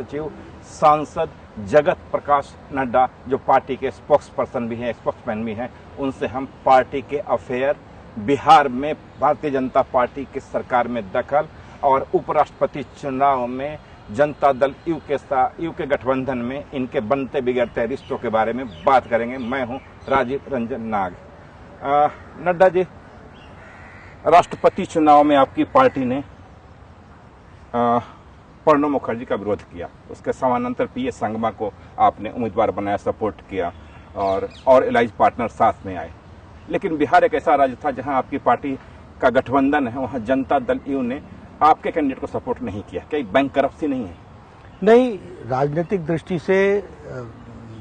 महासचिव सांसद जगत प्रकाश नड्डा, जो पार्टी के स्पोक्स पर्सन भी हैं, स्पोक्समैन भी हैं, उनसे हम पार्टी के अफेयर, बिहार में भारतीय जनता पार्टी की सरकार में दखल और उपराष्ट्रपति चुनाव में जनता दल यू के गठबंधन में इनके बनते बिगड़ते रिश्तों के बारे में बात करेंगे। मैं हूं राजीव रंजन नाग। नड्डा जी, राष्ट्रपति चुनाव में आपकी पार्टी ने प्रणब मुखर्जी का विरोध किया, उसके समानांतर पीए संगमा को आपने उम्मीदवार बनाया, सपोर्ट किया और एलाइज पार्टनर साथ में आए। लेकिन बिहार एक ऐसा राज्य था जहां आपकी पार्टी का गठबंधन है, वहां जनता दल यू ने आपके कैंडिडेट को सपोर्ट नहीं किया। क्या बैंकरप्सी नहीं है? नहीं, राजनीतिक दृष्टि से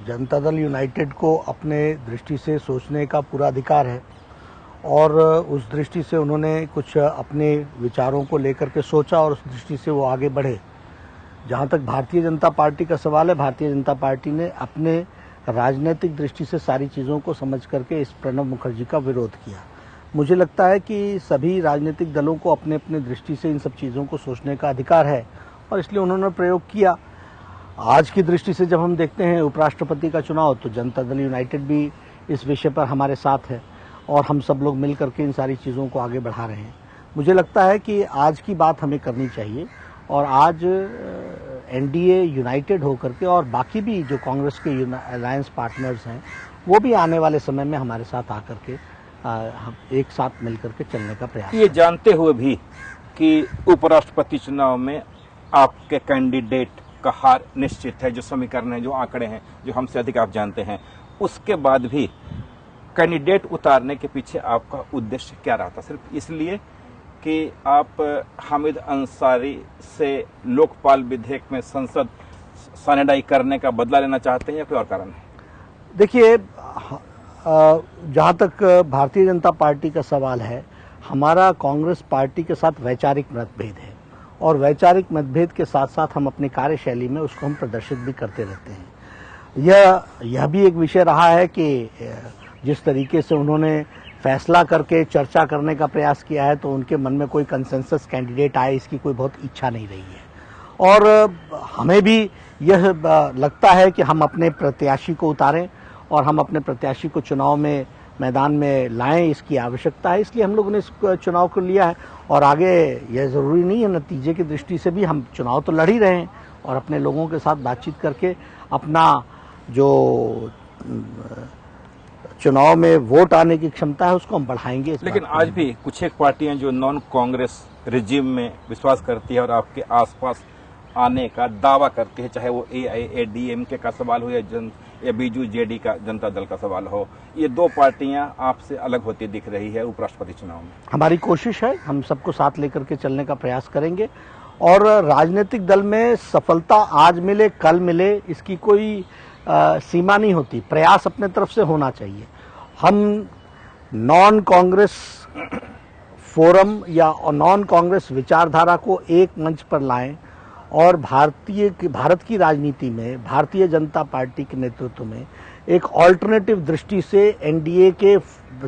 जनता दल यूनाइटेड को अपने दृष्टि से सोचने का पूरा अधिकार है और उस दृष्टि से उन्होंने कुछ अपने विचारों को लेकर के सोचा और उस दृष्टि से वो आगे बढ़े। जहां तक भारतीय जनता पार्टी का सवाल है, भारतीय जनता पार्टी ने अपने राजनीतिक दृष्टि से सारी चीज़ों को समझ करके इस प्रणब मुखर्जी का विरोध किया। मुझे लगता है कि सभी राजनीतिक दलों को अपने अपने दृष्टि से इन सब चीज़ों को सोचने का अधिकार है और इसलिए उन्होंने प्रयोग किया। आज की दृष्टि से जब हम देखते हैं उपराष्ट्रपति का चुनाव, तो जनता दल यूनाइटेड भी इस विषय पर हमारे साथ है और हम सब लोग मिल करके इन सारी चीज़ों को आगे बढ़ा रहे हैं। मुझे लगता है कि आज की बात हमें करनी चाहिए और आज एनडीए यूनाइटेड होकर के और बाकी भी जो कांग्रेस के अलायंस पार्टनर्स हैं वो भी आने वाले समय में हमारे साथ आकर के हम एक साथ मिलकर के चलने का प्रयास। ये जानते हुए भी कि उपराष्ट्रपति चुनाव में आपके कैंडिडेट का हार निश्चित है, जो समीकरण है, जो आंकड़े हैं, जो हमसे अधिक आप जानते हैं, उसके बाद भी कैंडिडेट उतारने के पीछे आपका उद्देश्य क्या रहा था? सिर्फ इसलिए कि आप हामिद अंसारी से लोकपाल विधेयक में संसद सानेडाई करने का बदला लेना चाहते हैं या कोई और कारण है? देखिए, जहाँ तक भारतीय जनता पार्टी का सवाल है, हमारा कांग्रेस पार्टी के साथ वैचारिक मतभेद है और वैचारिक मतभेद के साथ साथ हम अपनी कार्यशैली में उसको हम प्रदर्शित भी करते रहते हैं। यह भी एक विषय रहा है कि जिस तरीके से उन्होंने फैसला करके चर्चा करने का प्रयास किया है, तो उनके मन में कोई कंसेंसस कैंडिडेट आए, इसकी कोई बहुत इच्छा नहीं रही है और हमें भी यह लगता है कि हम अपने प्रत्याशी को उतारें और हम अपने प्रत्याशी को चुनाव में मैदान में लाएं, इसकी आवश्यकता है। इसलिए हम लोगों ने इस चुनाव को लिया है और आगे यह ज़रूरी नहीं है, नतीजे की दृष्टि से भी हम चुनाव तो लड़ ही रहे हैं और अपने लोगों के साथ बातचीत करके अपना जो चुनाव में वोट आने की क्षमता है उसको हम बढ़ाएंगे। लेकिन आज भी कुछ एक पार्टियां जो नॉन कांग्रेस रिजीम में विश्वास करती है और आपके आसपास आने का दावा करती है, चाहे वो AIADMK का सवाल हो या बीजू जेडी का जनता दल का सवाल हो, ये दो पार्टियां आपसे अलग होती दिख रही है उपराष्ट्रपति चुनाव में। हमारी कोशिश है, हम सबको साथ लेकर के चलने का प्रयास करेंगे और राजनीतिक दल में सफलता आज मिले कल मिले इसकी कोई सीमा नहीं होती, प्रयास अपने तरफ से होना चाहिए। हम नॉन कांग्रेस फोरम या नॉन कांग्रेस विचारधारा को एक मंच पर लाएं और भारत की राजनीति में भारतीय जनता पार्टी के नेतृत्व में एक ऑल्टरनेटिव दृष्टि से एनडीए के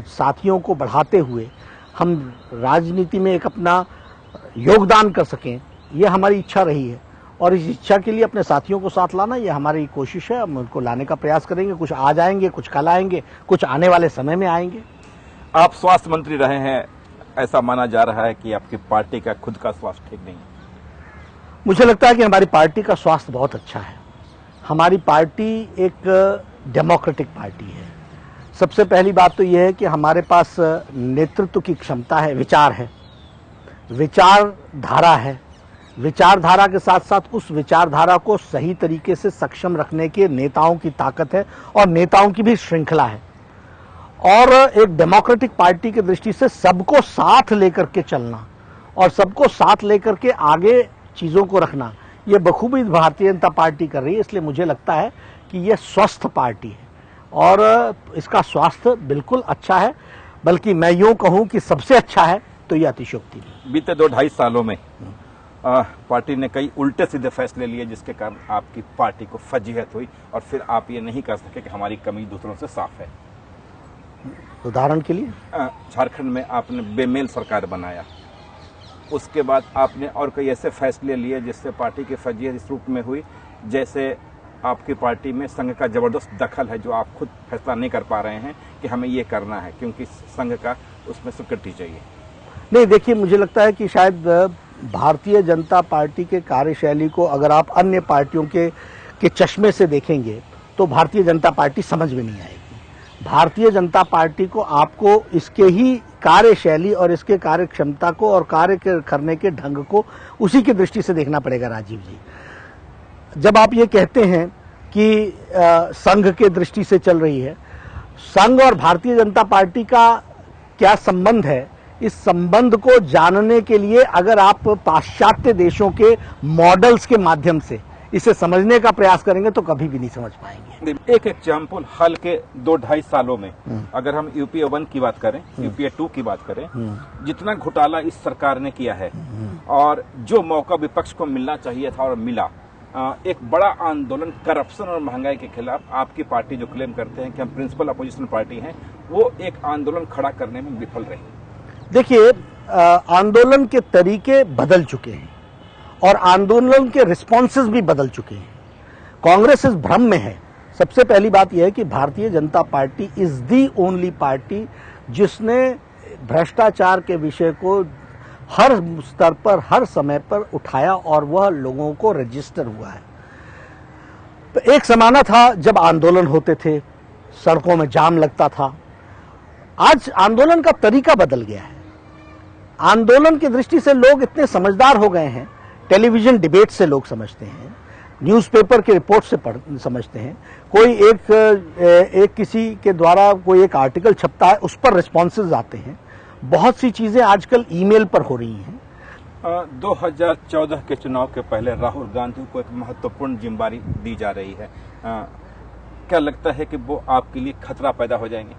साथियों को बढ़ाते हुए हम राजनीति में एक अपना योगदान कर सकें, ये हमारी इच्छा रही है और इस इच्छा के लिए अपने साथियों को साथ लाना ये हमारी कोशिश है। हम उनको लाने का प्रयास करेंगे, कुछ आ जाएंगे, कुछ कल आएंगे, कुछ आने वाले समय में आएंगे। आप स्वास्थ्य मंत्री रहे हैं, ऐसा माना जा रहा है कि आपकी पार्टी का खुद का स्वास्थ्य ठीक नहीं है। मुझे लगता है कि हमारी पार्टी का स्वास्थ्य बहुत अच्छा है। हमारी पार्टी एक डेमोक्रेटिक पार्टी है। सबसे पहली बात तो यह है कि हमारे पास नेतृत्व की क्षमता है, विचार है, विचारधारा है। विचारधारा के साथ साथ उस विचारधारा को सही तरीके से सक्षम रखने के नेताओं की ताकत है और नेताओं की भी श्रृंखला है और एक डेमोक्रेटिक पार्टी की दृष्टि से सबको साथ लेकर के चलना और सबको साथ लेकर के आगे चीज़ों को रखना, ये बखूबी भारतीय जनता पार्टी कर रही है। इसलिए मुझे लगता है कि यह स्वस्थ पार्टी है और इसका स्वास्थ्य बिल्कुल अच्छा है, बल्कि मैं यूं कहूं कि सबसे अच्छा है तो यह अतिशयोक्ति नहीं। बीते 2-2.5 सालों में पार्टी ने कई उल्टे सीधे फैसले लिए जिसके कारण आपकी पार्टी को फजीहत हुई और फिर आप ये नहीं कर सके कि हमारी कमी दूसरों से साफ है। उदाहरण के लिए झारखंड में आपने बेमेल सरकार बनाया, उसके बाद आपने और कई ऐसे फैसले लिए जिससे पार्टी की फजीहत इस रूप में हुई जैसे आपकी पार्टी में संघ का जबरदस्त दखल है, जो आप खुद फैसला नहीं कर पा रहे हैं कि हमें ये करना है क्योंकि संघ का उसमें स्वीकृति चाहिए? नहीं, देखिए, मुझे लगता है कि शायद भारतीय जनता पार्टी के कार्यशैली को अगर आप अन्य पार्टियों के चश्मे से देखेंगे तो भारतीय जनता पार्टी समझ में नहीं आएगी। भारतीय जनता पार्टी को आपको इसके ही कार्यशैली और इसके कार्य क्षमता को और कार्य करने के ढंग को उसी की दृष्टि से देखना पड़ेगा। राजीव जी, जब आप ये कहते हैं कि संघ के दृष्टि से चल रही है, संघ और भारतीय जनता पार्टी का क्या संबंध है, इस संबंध को जानने के लिए अगर आप पाश्चात्य देशों के मॉडल्स के माध्यम से इसे समझने का प्रयास करेंगे तो कभी भी नहीं समझ पाएंगे। एक एग्जाम्पल, हाल के 2-2.5 सालों में अगर हम यूपीए 1 की बात करें, यूपीए 2 की बात करें, जितना घोटाला इस सरकार ने किया है और जो मौका विपक्ष को मिलना चाहिए था और मिला, एक बड़ा आंदोलन करप्शन और महंगाई के खिलाफ आपकी पार्टी जो क्लेम करते हैं कि हम प्रिंसिपल अपोजिशन पार्टी हैं, वो एक आंदोलन खड़ा करने में विफल रही। देखिए, आंदोलन के तरीके बदल चुके हैं और आंदोलन के रिस्पॉन्सेज भी बदल चुके हैं। कांग्रेस इस भ्रम में है। सबसे पहली बात यह है कि Bharatiya Janata party is the only party जिसने भ्रष्टाचार के विषय को हर स्तर पर, हर समय पर उठाया और वह लोगों को रजिस्टर हुआ है। तो एक जमाना था जब आंदोलन होते थे, सड़कों में जाम लगता था। आज आंदोलन का तरीका बदल गया है। आंदोलन की दृष्टि से लोग इतने समझदार हो गए हैं, टेलीविजन डिबेट से लोग समझते हैं, न्यूज़पेपर के रिपोर्ट से समझते हैं। कोई एक किसी के द्वारा कोई एक आर्टिकल छपता है, उस पर रिस्पॉन्सेज आते हैं। बहुत सी चीजें आजकल ईमेल पर हो रही हैं। 2014 के चुनाव के पहले राहुल गांधी को एक महत्वपूर्ण जिम्मेदारी दी जा रही है। क्या लगता है कि वो आपके लिए खतरा पैदा हो जाएंगे?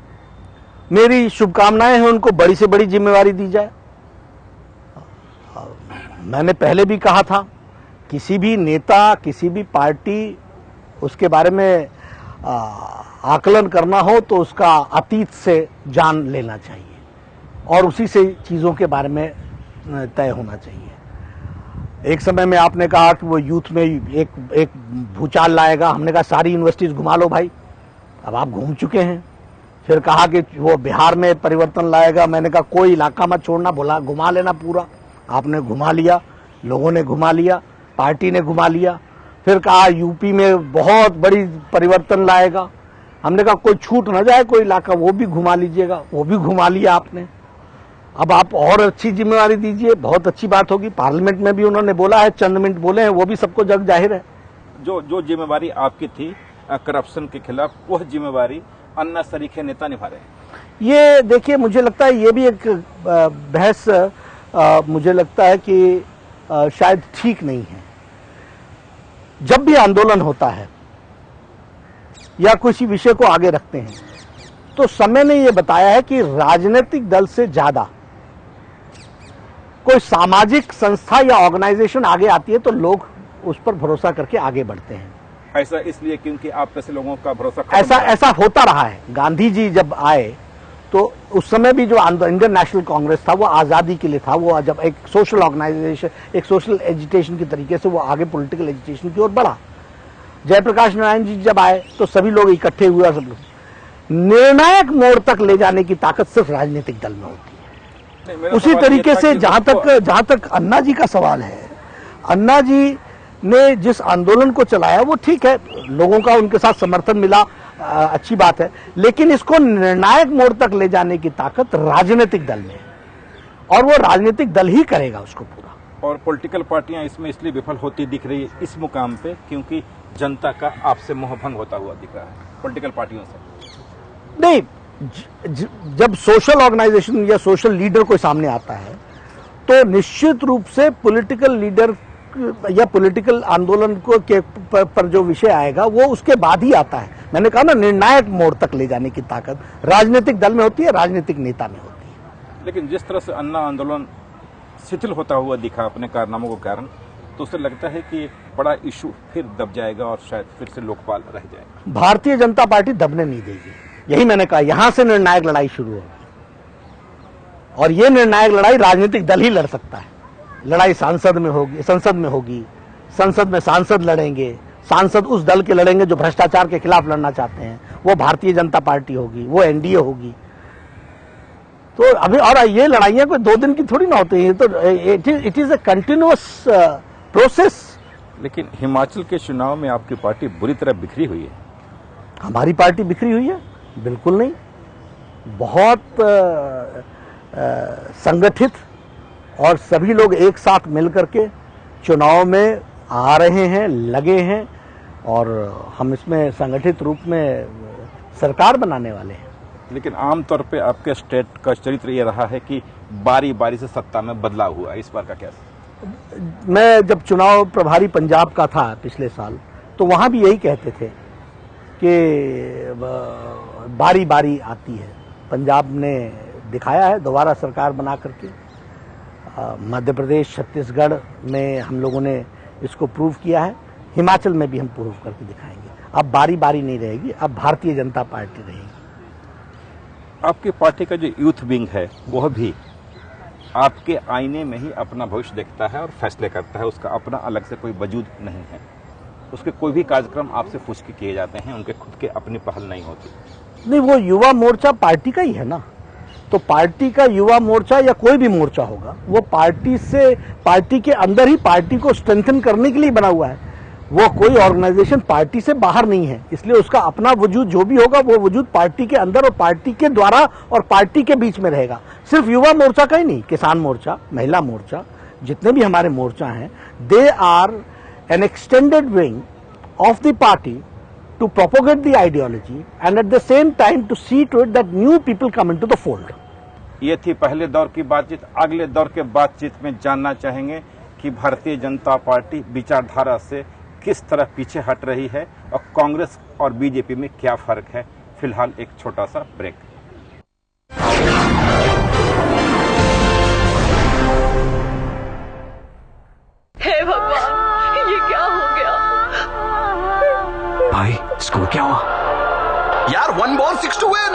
मेरी शुभकामनाएं हैं उनको बड़ी से बड़ी जिम्मेवारी दी जाए। मैंने पहले भी कहा था, किसी भी नेता, किसी भी पार्टी, उसके बारे में आकलन करना हो तो उसका अतीत से जान लेना चाहिए और उसी से चीज़ों के बारे में तय होना चाहिए। एक समय में आपने कहा कि वो यूथ में एक भूचाल लाएगा। हमने कहा सारी यूनिवर्सिटीज घुमा लो भाई, अब आप घूम चुके हैं। फिर कहा कि वो बिहार में परिवर्तन लाएगा। मैंने कहा कोई इलाका मत छोड़ना, बोला घुमा लेना पूरा। आपने घुमा लिया, लोगों ने घुमा लिया, पार्टी ने घुमा लिया। फिर कहा यूपी में बहुत बड़ी परिवर्तन लाएगा। हमने कहा कोई छूट ना जाए कोई इलाका, वो भी घुमा लीजिएगा, वो भी घुमा लिया आपने। अब आप और अच्छी जिम्मेवारी दीजिए, बहुत अच्छी बात होगी। पार्लियामेंट में भी उन्होंने बोला है, चंद मिनट बोले हैं, वो भी सबको जग जाहिर है। जो जिम्मेवारी आपकी थी करप्शन के खिलाफ, वह जिम्मेवारी अन्ना सरीखे नेता निभा रहे हैं। ये देखिए, मुझे लगता है ये भी एक बहस मुझे लगता है कि शायद ठीक नहीं है। जब भी आंदोलन होता है या किसी विषय को आगे रखते हैं तो समय ने यह बताया है कि राजनीतिक दल से ज्यादा कोई सामाजिक संस्था या ऑर्गेनाइजेशन आगे आती है तो लोग उस पर भरोसा करके आगे बढ़ते हैं। ऐसा इसलिए क्योंकि आप जैसे लोगों का भरोसा ऐसा होता रहा है। गांधी जी जब आए तो उस समय भी जो इंडियन नेशनल कांग्रेस था वो आज़ादी के लिए था। वो जब एक सोशल ऑर्गेनाइजेशन, एक सोशल एजिटेशन के तरीके से वो आगे पॉलिटिकल एजिटेशन की ओर बढ़ा। जयप्रकाश नारायण जी जब आए तो सभी लोग इकट्ठे हुए और सब लोग। निर्णायक मोड़ तक ले जाने की ताकत सिर्फ राजनीतिक दल में होती है। उसी तरीके से जहां तक अन्ना जी का सवाल है, अन्ना जी ने जिस आंदोलन को चलाया वो ठीक है, लोगों का उनके साथ समर्थन मिला, अच्छी बात है, लेकिन इसको निर्णायक मोड़ तक ले जाने की ताकत राजनीतिक दल में है और वो राजनीतिक दल ही करेगा उसको पूरा। और पॉलिटिकल पार्टियां इसमें इसलिए विफल होती दिख रही है इस मुकाम पे क्योंकि जनता का आपसे मोहभंग होता हुआ दिख रहा है पॉलिटिकल पार्टियों से। नहीं, जब सोशल ऑर्गेनाइजेशन या सोशल लीडर कोई सामने आता है तो निश्चित रूप से पॉलिटिकल लीडर या पॉलिटिकल आंदोलन को पर जो विषय आएगा वो उसके बाद ही आता है। मैंने कहा ना, निर्णायक मोड़ तक ले जाने की ताकत राजनीतिक दल में होती है, राजनीतिक नेता में होती है। लेकिन जिस तरह से अन्ना आंदोलन शिथिल होता हुआ दिखा अपने कारनामों के कारण, तो उसे लगता है कि एक बड़ा इशू फिर दब जाएगा और शायद फिर से लोकपाल रह जाएगा। भारतीय जनता पार्टी दबने नहीं देगी। यही मैंने कहा, यहां से निर्णायक लड़ाई शुरू होगी और ये निर्णायक लड़ाई राजनीतिक दल ही लड़ सकता है। लड़ाई संसद में होगी, संसद में सांसद लड़ेंगे, सांसद उस दल के लड़ेंगे जो भ्रष्टाचार के खिलाफ लड़ना चाहते हैं, वो भारतीय जनता पार्टी होगी, वो एनडीए होगी। तो अभी और ये लड़ाइयां कोई 2 दिन की थोड़ी ना होती है, तो it is a continuous process. लेकिन हिमाचल के चुनाव में आपकी पार्टी बुरी तरह बिखरी हुई है। हमारी पार्टी बिखरी हुई है? बिल्कुल नहीं, बहुत संगठित और सभी लोग एक साथ मिलकर के चुनाव में आ रहे हैं, लगे हैं, और हम इसमें संगठित रूप में सरकार बनाने वाले हैं। लेकिन आमतौर पे आपके स्टेट का चरित्र ये रहा है कि बारी बारी से सत्ता में बदलाव हुआ, इस बार का क्या? मैं जब चुनाव प्रभारी पंजाब का था पिछले साल, तो वहां भी यही कहते थे कि बारी बारी आती है। पंजाब ने दिखाया है दोबारा सरकार बना करके, मध्य प्रदेश, छत्तीसगढ़ में हम लोगों ने इसको प्रूव किया है, हिमाचल में भी हम प्रूव करके दिखाएंगे। अब बारी बारी नहीं रहेगी, अब भारतीय जनता पार्टी रहेगी। आपकी पार्टी का जो यूथ विंग है वह भी आपके आईने में ही अपना भविष्य देखता है और फैसले करता है, उसका अपना अलग से कोई वजूद नहीं है। उसके कोई भी कार्यक्रम आपसे पूछ के किए जाते हैं, उनके खुद के अपनी पहल नहीं होती। नहीं, वो युवा मोर्चा पार्टी का ही है ना, तो पार्टी का युवा मोर्चा या कोई भी मोर्चा होगा, वो पार्टी के अंदर ही पार्टी को स्ट्रेंथन करने के लिए बना हुआ है। वो कोई ऑर्गेनाइजेशन पार्टी से बाहर नहीं है, इसलिए उसका अपना वजूद जो भी होगा वो वजूद पार्टी के अंदर और पार्टी के द्वारा और पार्टी के बीच में रहेगा। सिर्फ युवा मोर्चा का ही नहीं, किसान मोर्चा, महिला मोर्चा, जितने भी हमारे मोर्चा हैं, they are an extended wing of the party to propagate the ideology and at the same time to see to it that new people come into the fold. ये थी पहले दौर की बातचीत। अगले दौर के बातचीत में जानना चाहेंगे कि भारतीय जनता पार्टी विचारधारा से किस तरह पीछे हट रही है और कांग्रेस और बीजेपी में क्या फर्क है। फिलहाल एक छोटा सा ब्रेक। हे भगवान, ये क्या हो गया? भाई स्कोर क्या हुआ? यार 1 बॉल 6 to win,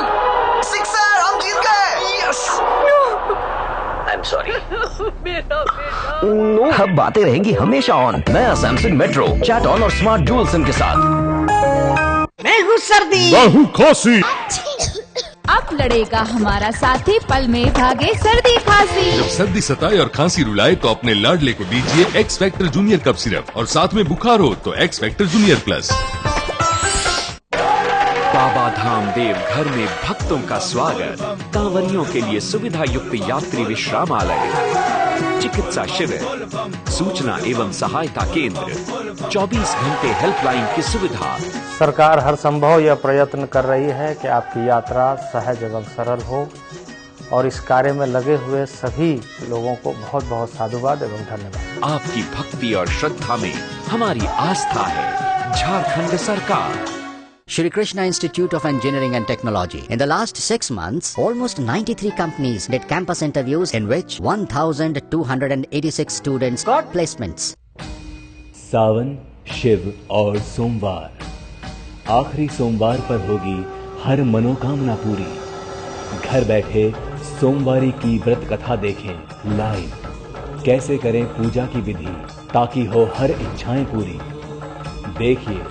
6 है, हम जीत गए। यस। I am sorry. मेरा बेटा। अब बातें रहेंगी हमेशा ऑन। नया सैमसंग मेट्रो, चैट ऑन और स्मार्ट डुअल सिम के साथ। मैं हूँ सर्दी, बाहु खांसी। अब लड़ेगा हमारा साथी, पल में भागे सर्दी खांसी। जब सर्दी सताए और खांसी रुलाए तो अपने लाडले को दीजिए x factor junior cup syrup, और साथ में बुखार हो तो x factor junior plus. Baba Dham देव घर में भक्तों का स्वागत। कांवरियों के लिए सुविधा युक्त यात्री विश्रामालय, चिकित्सा शिविर, सूचना एवं सहायता केंद्र, 24 घंटे हेल्पलाइन की सुविधा। सरकार हर संभव यह प्रयत्न कर रही है कि आपकी यात्रा सहज एवं सरल हो, और इस कार्य में लगे हुए सभी लोगों को बहुत बहुत साधुवाद एवं धन्यवाद। आपकी भक्ति और श्रद्धा में हमारी आस्था है। झारखंड सरकार। Shri Krishna Institute of Engineering and Technology. In the last 6 months, almost 93 companies did campus interviews in which 1,286 students got placements. सावन, शिव और सोमवार, आखिरी सोमवार पर होगी हर मनोकामना पूरी। घर बैठे सोमवारी की व्रत कथा देखें लाइव। कैसे करें पूजा की विधि ताकि हो हर इच्छाएं पूरी। देखिए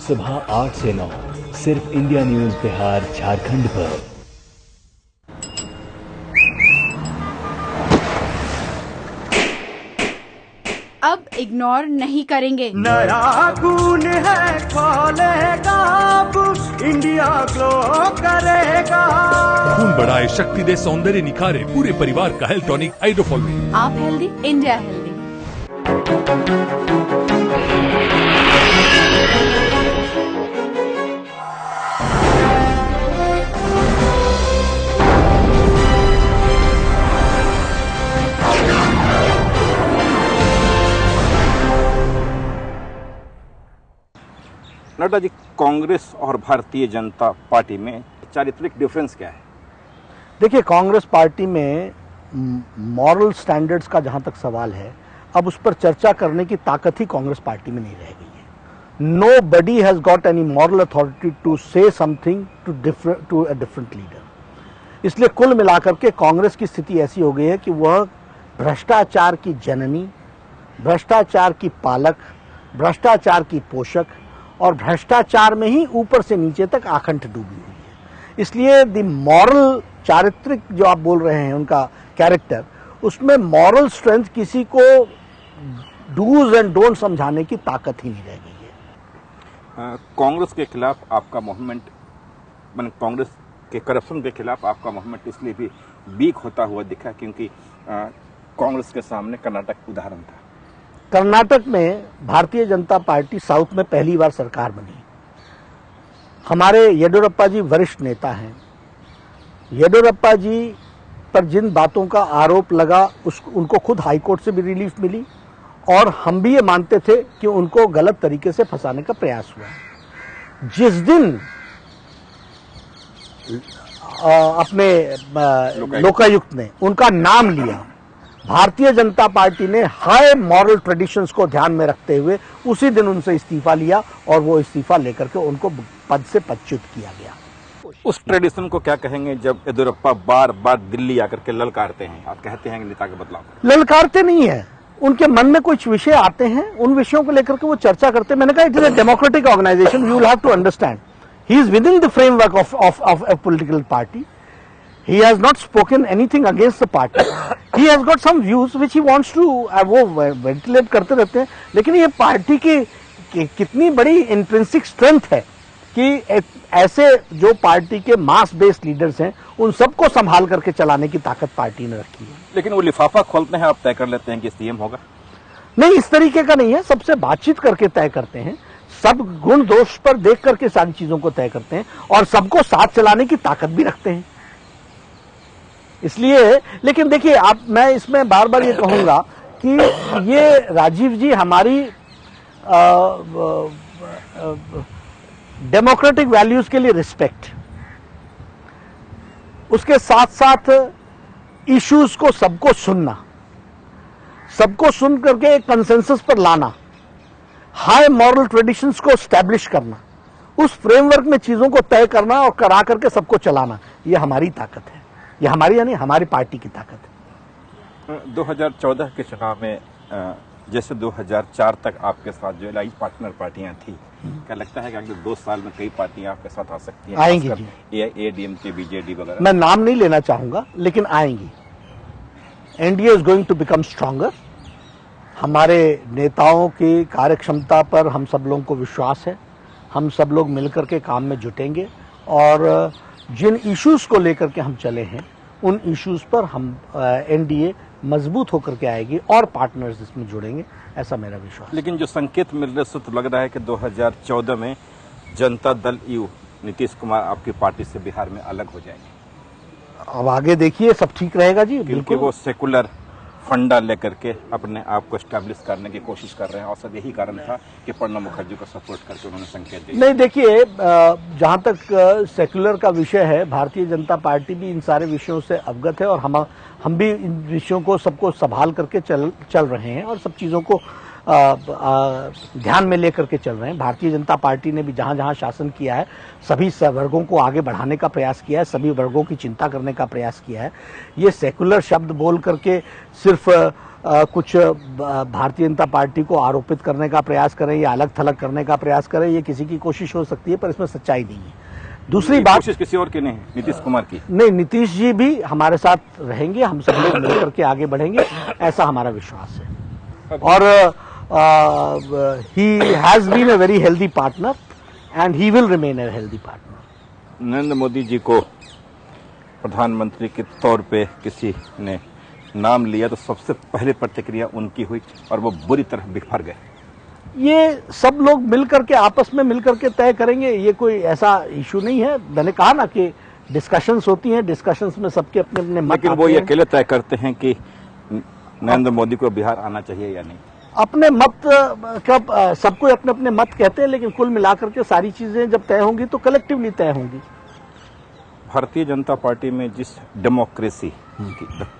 सुबह 8 से 9 सिर्फ इंडिया न्यूज बिहार झारखंड पर। अब इग्नोर नहीं करेंगे। नया खून है, खोलेगा अब इंडिया ग्लो करेगा। खून बढ़ाए, शक्ति दे, सौंदर्य निखारे, पूरे परिवार का हेल्थ टॉनिक हाइड्रोफॉल में। आप healthy, India healthy. Nadda ji, Congress और भारतीय जनता पार्टी में चारित्रिक डिफरेंस क्या है? देखिए, कांग्रेस पार्टी में मॉरल स्टैंडर्ड्स का जहां तक सवाल है, अब उस पर चर्चा करने की ताकत ही कांग्रेस पार्टी में नहीं रह गई है। Nobody has got any moral authority to say something to a different leader. इसलिए कुल मिलाकर के कांग्रेस की स्थिति ऐसी हो गई है कि वह भ्रष्टाचार की जननी, भ्रष्टाचार की पालक, भ्रष्टाचार की पोषक और भ्रष्टाचार में ही ऊपर से नीचे तक आकंठ डूबी हुई है। इसलिए द मॉरल, चारित्रिक जो आप बोल रहे हैं उनका कैरेक्टर, उसमें मॉरल स्ट्रेंथ किसी को डूज एंड डोंट समझाने की ताकत ही नहीं रह गई है। कांग्रेस के खिलाफ आपका मूवमेंट, मैंने कांग्रेस के करप्शन के खिलाफ आपका मूवमेंट इसलिए भी वीक होता हुआ दिखा क्योंकि कांग्रेस के सामने कर्नाटक उदाहरण था। कर्नाटक में भारतीय जनता पार्टी साउथ में पहली बार सरकार बनी। हमारे येडियुरप्पा जी वरिष्ठ नेता हैं। येडियुरप्पा जी पर जिन बातों का आरोप लगा उनको खुद हाईकोर्ट से भी रिलीफ मिली और हम भी ये मानते थे कि उनको गलत तरीके से फंसाने का प्रयास हुआ। जिस दिन अपने लोकायुक्त ने उनका नाम लिया, भारतीय जनता पार्टी ने हाई मॉरल ट्रेडिशंस को ध्यान में रखते हुए उसी दिन उनसे इस्तीफा लिया और वो इस्तीफा लेकर के उनको पद से पदच्युत किया गया। उस ट्रेडिशन को क्या कहेंगे जब येदियुरप्पा बार बार दिल्ली आकर के ललकारते हैं? आप कहते हैं कि नेता का बदलाव। ललकारते नहीं है, उनके मन में कुछ विषय आते हैं, उन विषयों को लेकर के वो चर्चा करते हैं। मैंने कहा it is a democratic organisation, you will have to understand he is within the framework of a political party. He has not spoken anything against the party. He has got some views which he wants to वो ventilate करते रहते हैं। लेकिन ये party की कितनी बड़ी intrinsic strength है कि ऐसे जो पार्टी के मास बेस्ड लीडर्स हैं उन सबको संभाल करके चलाने की ताकत पार्टी ने रखी है। लेकिन वो लिफाफा खोलते हैं, आप तय कर लेते हैं कि सीएम होगा? नहीं, इस तरीके का नहीं है। सबसे बातचीत करके तय करते हैं, सब गुण दोष पर देख करके सारी चीजों को तय करते हैं और सबको साथ चलाने की ताकत भी रखते हैं। इसलिए लेकिन देखिए आप, मैं इसमें बार बार ये कहूंगा कि ये राजीव जी हमारी डेमोक्रेटिक वैल्यूज के लिए रिस्पेक्ट, उसके साथ साथ इश्यूज को सबको सुनना, सबको सुन करके एक कंसेंसस पर लाना, हाई मॉरल ट्रेडिशंस को स्टैब्लिश करना, उस फ्रेमवर्क में चीजों को तय करना और करा करके सबको चलाना, ये हमारी ताकत है। ये हमारी यानी हमारी पार्टी की ताकत है। 2014 के चुनाव में जैसे 2004 तक आपके साथ जो एलाइज पार्टनर पार्टियां थी, क्या लगता है कि अगले 2 साल में कई पार्टियां आपके साथ आ सकती हैं? आएंगी जी। ADMK, BJD वगैरह। मैं नाम नहीं लेना चाहूंगा लेकिन आएंगी। NDA is going to become stronger. हमारे नेताओं की कार्यक्षमता पर हम सब लोगों को विश्वास है। हम सब लोग मिलकर के काम में जुटेंगे और जिन इश्यूज को लेकर के हम चले हैं उन इश्यूज पर हम एनडीए मजबूत होकर के आएगी और पार्टनर्स इसमें जुड़ेंगे, ऐसा मेरा विश्वास। लेकिन जो संकेत मिल रहे तो लग रहा है कि 2014 में जनता दल यू नीतीश कुमार आपकी पार्टी से बिहार में अलग हो जाएंगे। अब आगे देखिए, सब ठीक रहेगा जी। क्योंकि वो सेकुलर फंडा लेकर के अपने आप को स्टैब्लिश करने की कोशिश कर रहे हैं और सब यही कारण था कि प्रणब मुखर्जी को सपोर्ट करके उन्होंने संकेत दिया। नहीं, देखिए जहां तक सेक्युलर का विषय है, भारतीय जनता पार्टी भी इन सारे विषयों से अवगत है और हम भी इन विषयों को सबको संभाल करके चल रहे हैं और सब चीजों को ध्यान में लेकर के चल रहे हैं। भारतीय जनता पार्टी ने भी जहां जहां शासन किया है सभी वर्गों को आगे बढ़ाने का प्रयास किया है, सभी वर्गों की चिंता करने का प्रयास किया है। ये सेकुलर शब्द बोल करके सिर्फ कुछ भारतीय जनता पार्टी को आरोपित करने का प्रयास करें या अलग थलग करने का प्रयास करें, ये किसी की कोशिश हो सकती है पर इसमें सच्चाई नहीं है। दूसरी बात, कोशिश किसी और की नहीं, नीतीश कुमार की। नहीं, नीतीश जी भी हमारे साथ रहेंगे, हम सब लोग मिलकर के आगे बढ़ेंगे, ऐसा हमारा विश्वास है। और he has been a very healthy partner and he will remain a healthy partner। Narendra Modi ji को प्रधानमंत्री के तौर पे किसी ने नाम लिया तो सबसे पहले प्रतिक्रिया उनकी हुई और वो बुरी तरह बिखर गए। ये सब लोग मिलकर के आपस में मिलकर के तय करेंगे, ये कोई ऐसा इशू नहीं है। मैंने कहा ना कि डिस्कशंस होती हैं, डिस्कशंस में सबके अपने अपने मत, लेकिन वो ये अकेले तय करते हैं कि नरेंद्र मोदी को बिहार आना चाहिए या नहीं। अपने मत कब सबको अपने अपने मत कहते हैं, लेकिन कुल मिलाकर के सारी चीजें जब तय होंगी तो कलेक्टिवली तय होंगी। भारतीय जनता पार्टी में जिस डेमोक्रेसी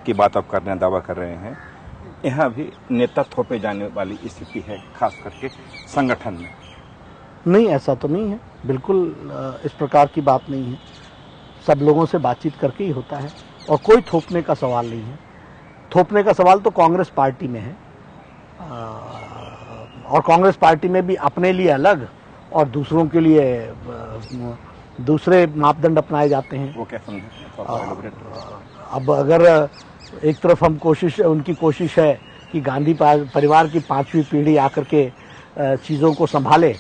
की बात आप कर रहे हैं, दावा कर रहे हैं, यहाँ भी नेता थोपे जाने वाली स्थिति है, खास करके संगठन में। नहीं, ऐसा तो नहीं है, बिल्कुल इस प्रकार की बात नहीं है। सब लोगों से बातचीत करके ही होता है और कोई थोपने का सवाल नहीं है। थोपने का सवाल तो कांग्रेस पार्टी में है और कांग्रेस पार्टी में भी अपने लिए अलग और दूसरों के लिए दूसरे मापदंड अपनाए जाते हैं। वो क्या समझे? अब अगर एक तरफ हम उनकी कोशिश है कि गांधी परिवार की 5वीं पीढ़ी आकर के चीज़ों को संभाले,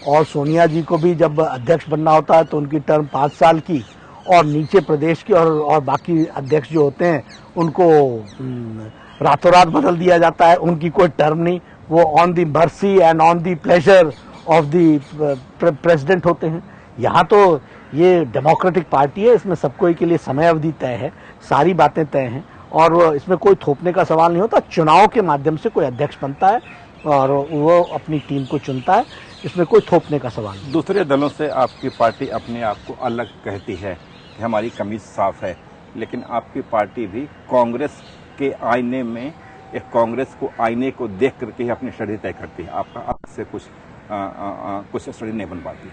और सोनिया जी को भी जब अध्यक्ष बनना होता है तो उनकी टर्म 5 साल की, और नीचे प्रदेश के और बाकी अध्यक्ष जो होते हैं उनको रातों रात बदल दिया जाता है, उनकी कोई टर्म नहीं, वो on the mercy and on the pleasure of the president होते हैं। यहाँ तो ये डेमोक्रेटिक पार्टी है, इसमें सबको के लिए समय अवधि तय है, सारी बातें तय हैं, और इसमें कोई थोपने का सवाल नहीं होता। चुनाव के माध्यम से कोई अध्यक्ष बनता है और वो अपनी टीम को चुनता है, इसमें कोई थोपने का सवाल नहीं। दूसरे दलों से आपकी पार्टी अपने आप को अलग कहती है कि हमारी कमीज साफ है, लेकिन आपकी पार्टी भी कांग्रेस के आईने में, एक कांग्रेस को आईने को देख करके ही अपनी स्टडी तय करती है। आपका अलग से कुछ स्टडी नहीं बन पाती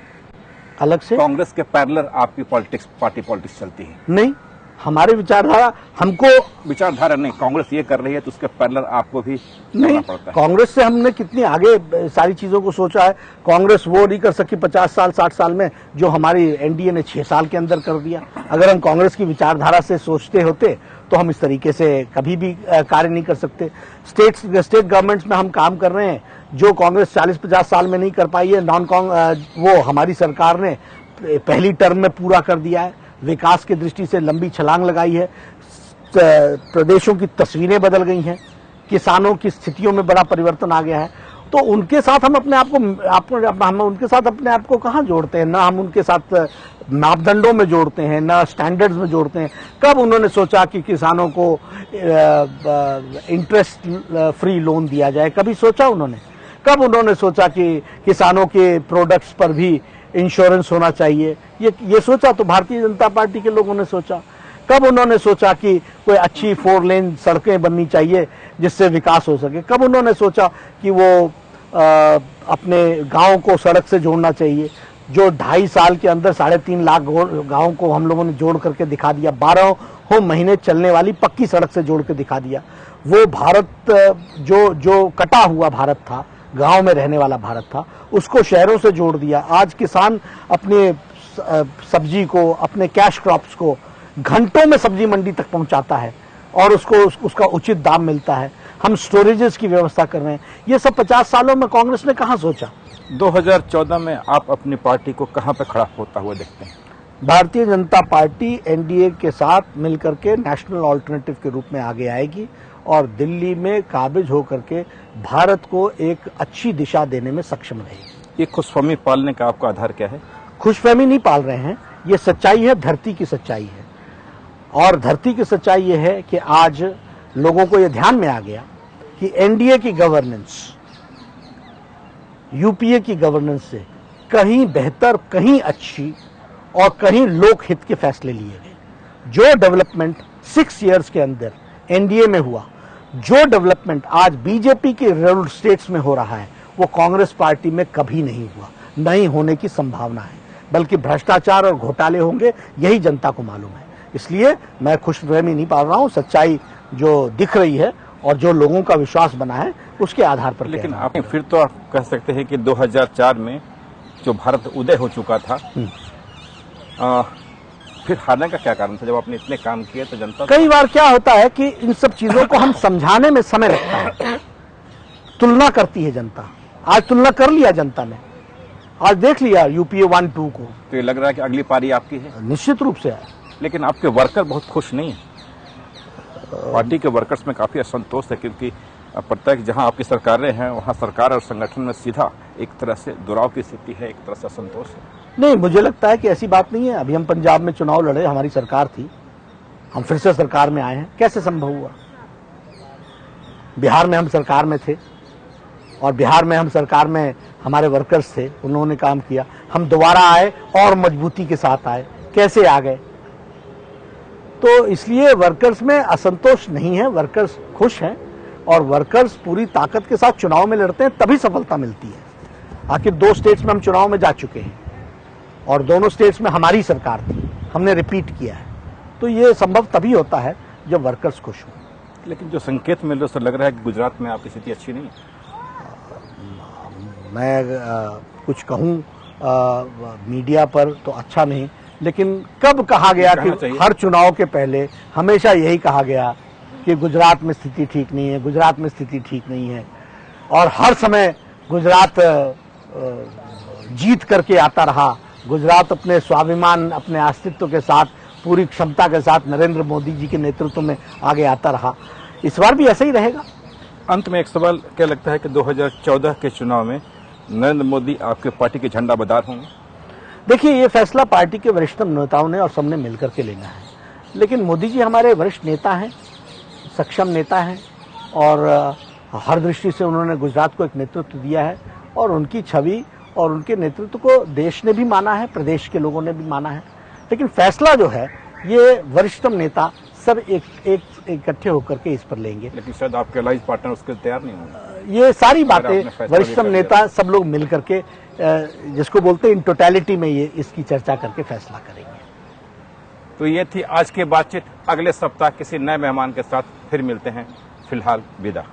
अलग से? कांग्रेस के पैरेलल आपकी पार्टी पॉलिटिक्स चलती है? नहीं, हमारे विचारधारा, हमको विचारधारा नहीं, कांग्रेस ये कर रही है तो उसके पैरेलल आपको भी करना पड़ता है। कांग्रेस से हमने कितनी आगे सारी चीजों को सोचा है। कांग्रेस वो नहीं कर सकी 50 साल 60 साल में जो हमारी एनडीए ने 6 साल के अंदर कर दिया। अगर हम कांग्रेस की विचारधारा से सोचते होते तो हम इस तरीके से कभी भी कार्य नहीं कर सकते। स्टेट गवर्नमेंट्स में हम काम कर रहे हैं, जो कांग्रेस 40-50 साल में नहीं कर पाई है, वो हमारी सरकार ने पहली टर्म में पूरा कर दिया है। विकास की दृष्टि से लंबी छलांग लगाई है, प्रदेशों की तस्वीरें बदल गई हैं, किसानों की स्थितियों में बड़ा परिवर्तन आ गया है। तो उनके साथ हम अपने आप को कहाँ जोड़ते हैं? ना हम उनके साथ मापदंडों में जोड़ते हैं, ना स्टैंडर्ड्स में जोड़ते हैं। कब उन्होंने सोचा कि किसानों को इंटरेस्ट फ्री लोन दिया जाए? कभी सोचा उन्होंने? कब उन्होंने सोचा कि किसानों के प्रोडक्ट्स पर भी इंश्योरेंस होना चाहिए? ये सोचा तो भारतीय जनता पार्टी के लोगों ने सोचा। कब उन्होंने सोचा कि कोई अच्छी 4 लेन सड़कें बननी चाहिए जिससे विकास हो सके? कब उन्होंने सोचा कि वो अपने गांव को सड़क से जोड़ना चाहिए? जो 2.5 साल के अंदर 3.5 लाख गांव को हम लोगों ने जोड़ करके दिखा दिया, 12 महीने चलने वाली पक्की सड़क से जोड़ के दिखा दिया। वो भारत जो कटा हुआ भारत था, गांव में रहने वाला भारत था, उसको शहरों से जोड़ दिया। आज किसान अपने सब्जी को, अपने कैश क्रॉप्स को घंटों में सब्जी मंडी तक पहुंचाता है और उसका उचित दाम मिलता है। हम स्टोरेजेस की व्यवस्था कर रहे हैं। ये सब 50 सालों में कांग्रेस ने कहां सोचा? 2014 में आप अपनी पार्टी को कहां पे खड़ा होता हुआ देखते हैं? भारतीय जनता पार्टी एनडीए के साथ मिलकर के नेशनल ऑल्टरनेटिव के रूप में आगे आएगी और दिल्ली में काबिज होकर के भारत को एक अच्छी दिशा देने में सक्षम रहेगी। ये खुशफहमी पालने का आपका आधार क्या है? खुशफहमी नहीं पाल रहे हैं, ये सच्चाई है, धरती की सच्चाई है। और धरती की सच्चाई ये है कि आज लोगों को ये ध्यान में आ गया कि एनडीए की गवर्नेंस यूपीए की गवर्नेंस से कहीं बेहतर, कहीं अच्छी और कहीं लोकहित के फैसले लिए गए। जो डेवलपमेंट 6 इयर्स के अंदर एनडीए में हुआ, जो डेवलपमेंट आज बीजेपी के रूल्ड स्टेट्स में हो रहा है, वो कांग्रेस पार्टी में कभी नहीं हुआ, नहीं होने की संभावना है। बल्कि भ्रष्टाचार और घोटाले होंगे, यही जनता को मालूम है। इसलिए मैं खुशफहमी नहीं पाल रहा हूं, सच्चाई जो दिख रही है और जो लोगों का विश्वास बना है उसके आधार पर। लेकिन आप फिर तो आप कह सकते हैं कि 2004 में जो भारत उदय हो चुका था, फिर हारने का क्या कारण था? जब आपने इतने काम किए तो जनता, कई बार क्या होता है कि इन सब चीजों को हम समझाने में समय लगता है। तुलना करती है जनता, आज तुलना कर लिया जनता ने, आज देख लिया यूपीए 1-2 को। तो ये लग रहा है कि अगली पारी आपकी है? निश्चित रूप से है। लेकिन आपके वर्कर बहुत खुश नहीं है। पार्टी के वर्कर्स में काफी असंतोष है, क्योंकि प्रत्येक जहां आपकी सरकारें हैं वहां सरकार और संगठन में सीधा एक तरह से दुराव की स्थिति है, एक तरह से असंतोष है। नहीं, मुझे लगता है कि ऐसी बात नहीं है। अभी हम पंजाब में चुनाव लड़े, हमारी सरकार थी, हम फिर से सरकार में आए हैं। कैसे संभव हुआ? बिहार में हम सरकार में थे और बिहार में हम सरकार में हमारे वर्कर्स थे, उन्होंने काम किया। हम दोबारा आए और मजबूती के साथ आए। कैसे आ गए? तो इसलिए वर्कर्स में असंतोष नहीं है, वर्कर्स खुश हैं और वर्कर्स पूरी ताकत के साथ चुनाव में लड़ते हैं, तभी सफलता मिलती है। आखिर 2 स्टेट्स में हम चुनाव में जा चुके हैं और दोनों स्टेट्स में हमारी सरकार थी, हमने रिपीट किया है। तो ये संभव तभी होता है जब वर्कर्स खुश हों। लेकिन जो संकेत मिल रहे उससे लग रहा है कि गुजरात में आपकी स्थिति अच्छी नहीं है। मैं कुछ कहूँ मीडिया पर तो अच्छा नहीं, लेकिन कब कहा गया कि हर चुनाव के पहले हमेशा यही कहा गया कि गुजरात में स्थिति ठीक नहीं है, गुजरात में स्थिति ठीक नहीं है, और हर समय गुजरात जीत करके आता रहा। गुजरात अपने स्वाभिमान, अपने अस्तित्व के साथ, पूरी क्षमता के साथ नरेंद्र मोदी जी के नेतृत्व में आगे आता रहा। इस बार भी ऐसा ही रहेगा। अंत में एक सवाल, क्या लगता है कि 2014 के चुनाव में नरेंद्र मोदी आपके पार्टी के झंडा बदार होंगे? देखिए, ये फैसला पार्टी के वरिष्ठ नेताओं ने और सबने मिलकर के लेना है, लेकिन मोदी जी हमारे वरिष्ठ नेता हैं, सक्षम नेता हैं, और हर दृष्टि से उन्होंने गुजरात को एक नेतृत्व दिया है, और उनकी छवि और उनके नेतृत्व को देश ने भी माना है, प्रदेश के लोगों ने भी माना है। लेकिन फैसला जो है ये वरिष्ठतम नेता सब एक इकट्ठे होकर के इस पर लेंगे। लेकिन शायद आपके अलाइज पार्टनर उसके तैयार नहीं होंगे। ये सारी बातें वरिष्ठतम नेता सब लोग मिल करके, जिसको बोलते हैं इन टोटलिटी में, ये इसकी चर्चा करके फैसला करेंगे। तो ये थी आज की बातचीत। अगले सप्ताह किसी नए मेहमान के साथ फिर मिलते हैं। फिलहाल विदा।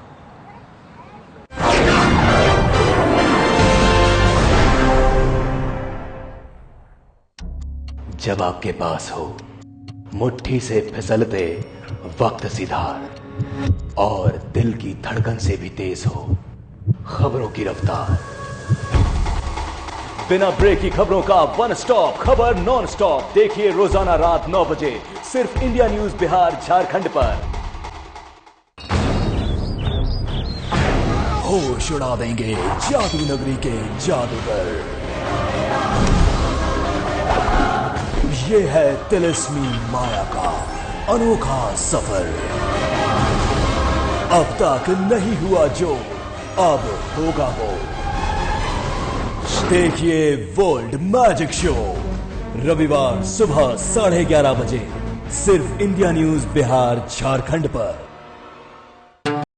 जब आपके पास हो मुट्ठी से फिसलते वक्त सिधार और दिल की धड़कन से भी तेज हो खबरों की रफ्तार, बिना ब्रेक की खबरों का वन स्टॉप खबर नॉन स्टॉप देखिए रोजाना रात 9 बजे सिर्फ इंडिया न्यूज बिहार झारखंड पर। होश उड़ा देंगे जादू नगरी के जादूगर। ये है तिलिस्मी माया का अनोखा सफर। अब तक नहीं हुआ जो अब होगा वो। देखिए वर्ल्ड मैजिक शो रविवार सुबह 11:30 बजे सिर्फ इंडिया न्यूज बिहार झारखंड पर।